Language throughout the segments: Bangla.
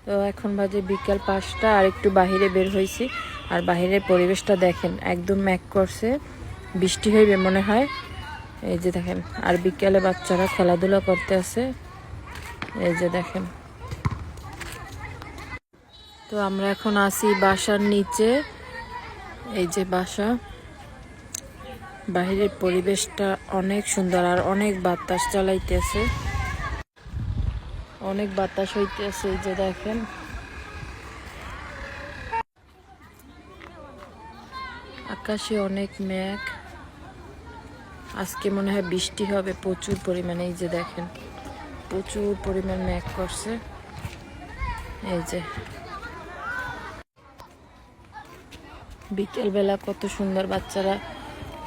তো এখন বাজে বিকাল 5টা, আর একটু বাহিরে বের হয়েছি। আর বাহিরের পরিবেশটা দেখেন, একদম মেঘ করছে, বৃষ্টি হইবে মনে হয়। এই যে দেখেন, আর বিকালে বাচ্চারা খেলাধুলা করতে আছে। এই যে দেখেন। তো আমরা এখন আছি বাসার নিচে। এই যে বাসা, বাহিরের পরিবেশটা অনেক সুন্দর, আর অনেক বাতাস চালাইতেছে, অনেক বাতাস হইতেছে। এই যে দেখেন, আকাশে অনেক মেঘ, আজকে মনে হয় বৃষ্টি হবে প্রচুর পরিমাণে। এই যে দেখেন, প্রচুর পরিমাণ মেঘ করছে। এই যে বিকেলবেলা কত সুন্দর বাচ্চারা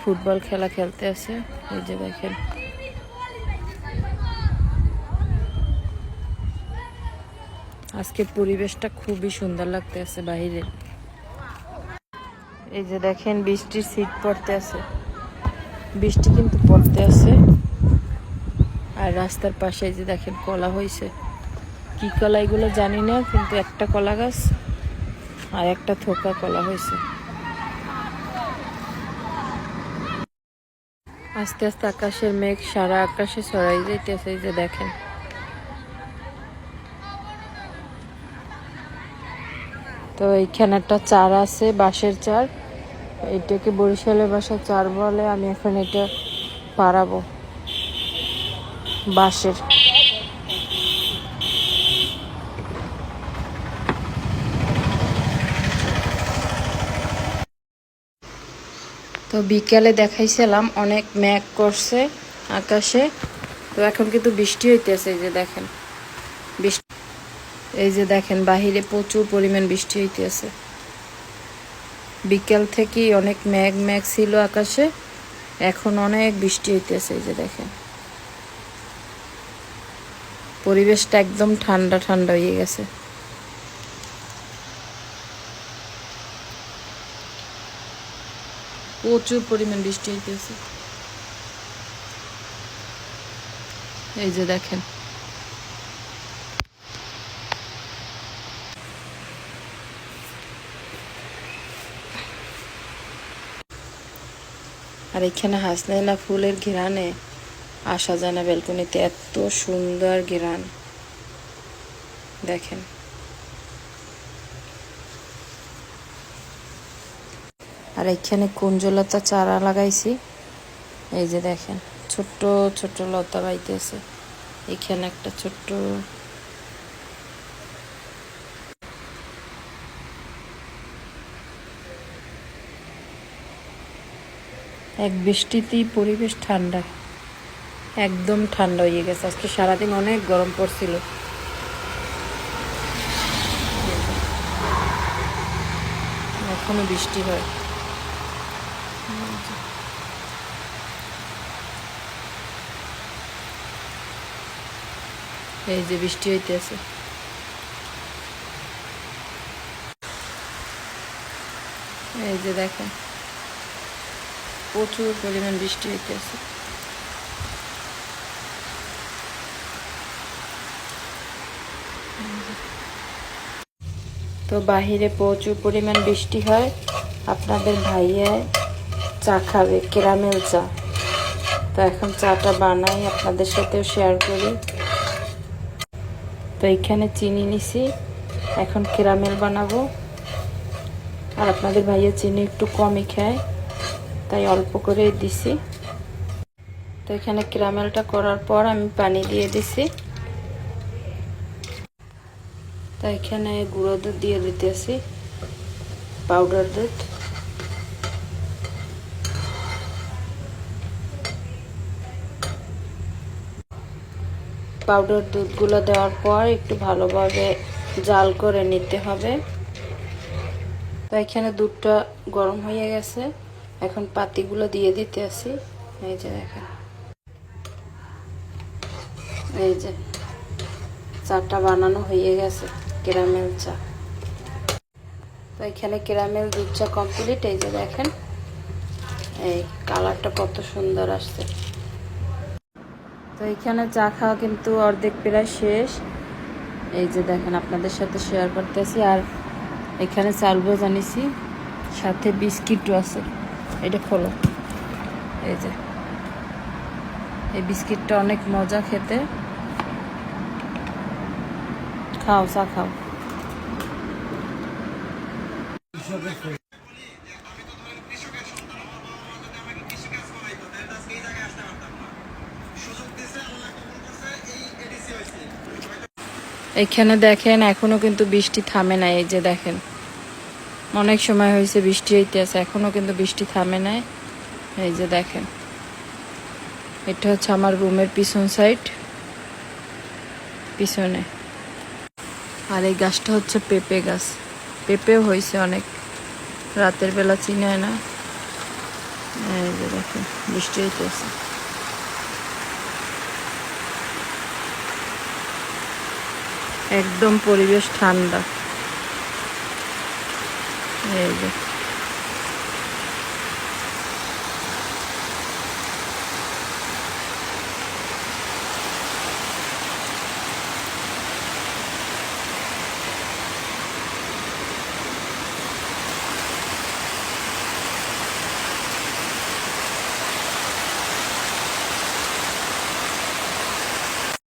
ফুটবল খেলা খেলতে আছে। এই যে দেখেন, আজকে পরিবেশটা খুবই সুন্দর লাগতে আছে বাহিরে। এই যে দেখেন, বৃষ্টির শীত পড়তে আছে, বৃষ্টি কিন্তু পড়তে আছে। আর রাস্তার পাশে এই যে দেখেন কলা হয়েছে, কি কলা এগুলো জানি না, কিন্তু একটা কলা গাছ আর একটা থোকা কলা হয়েছে। আস্তে আস্তে আকাশের মেঘ সারা আকাশে ছড়াই যাইতেছে। এই যে দেখেন, তো এইখানে একটা চার আছে, বাঁশের চার। এটাকে বরিশালের ভাষায় চার বলে। আমি এখন এটা পারাবো, বাঁশের। তো বিকালে দেখাইছিলাম অনেক মেঘ করছে আকাশে, তো এখন কিন্তু বৃষ্টি হইতেছে। এই যে দেখেন বৃষ্টি, এই যে দেখেন বাহিরে প্রচুর পরিমাণ বৃষ্টি হইতেছে। বিকাল থেকেই অনেক মেঘ মেঘ ছিল আকাশে, এখন অনেক বৃষ্টি হইতেছে। এই যে দেখেন, পরিবেশটা একদম ঠান্ডা ঠান্ডা হয়ে গেছে। প্রচুর পরিমাণ বৃষ্টি হইতেছে। এই যে দেখেন, আর এখানে হাসনাইনা ফুলের ঘেরানে আসা যায় না ব্যালকনিতে, এত সুন্দর ঘেরান দেখেন। আর এখানে কুঞ্জলতা চারা লাগাইছি। এই যে দেখেন, ছোট্ট ছোট্ট লতা বাইতেছে। এখানে একটা ছোট্ট, এক বৃষ্টিতেই পরিবেশ ঠান্ডা, একদম ঠান্ডা হয়ে গেছে। আজকে সারাদিন অনেক গরম পড়ছিল, এখনো বৃষ্টি হয়। এই যে বৃষ্টি হইতেছে। এই যে দেখেন, প্রচুর পরিমাণ বৃষ্টি হইতেছে। তো বাহিরে প্রচুর পরিমাণ বৃষ্টি হয়। আপনাদের ভাইয়া চা খাবে, ক্যারামেল চা। তো এখন চাটা বানাই, আপনাদের সাথেও শেয়ার করি। তো এইখানে চিনি নিছি, এখন ক্যারামেল বানাবো। আর আপনাদের ভাইয়া চিনি একটু কমই খায়, তাই অল্প করেই দিছি। তো এখানে ক্যারামেলটা করার পর আমি পানি দিয়ে দিছি। তো এখানে গুঁড়ো দুধ দিয়ে দিতেছি, পাউডার দুধ। পাউডার দুধগুলো দেওয়ার পর একটু ভালোভাবে জাল করে নিতে হবে। তো এখানে দুধটা গরম হয়ে গেছে, এখন পাতিগুলো দিয়ে দিতে আসি। এই যে দেখেন, এই যে চাটা বানানো হয়ে গেছে, ক্যারামেল চা। তো এখানে ক্যারামেল দুধ চা কমপ্লিট। এই যে দেখেন, এই কালারটা কত সুন্দর আসছে। তো এখানে চা খাওয়া কিন্তু অর্ধেক প্রায় শেষ। এই যে দেখেন আপনাদের সাথে শেয়ার করতেছি। আর এখানে চাল ভাজা নিছি, সাথে বিস্কিটও আছে। এটা খোলো, এই যে এই বিস্কিটটা অনেক মজা খেতে। খাও, চা খাও। এখানে দেখেন এখনো কিন্তু বৃষ্টি থামে নাই। এই যে দেখেন অনেক সময় হয়েছে বৃষ্টি হইতে আছে, এখনো কিন্তু বৃষ্টি থামে নাই। এই যে দেখেন এটা হচ্ছে আমার রুমের পিছন সাইড, পিছনে। আর এই গাছটা হচ্ছে পেঁপে গাছ, পেঁপেও হয়েছে অনেক, রাতের বেলা চিনায় না। এই যে দেখেন বৃষ্টি হইতেছে। একদম পরিবেশ ঠান্ডা। এই যে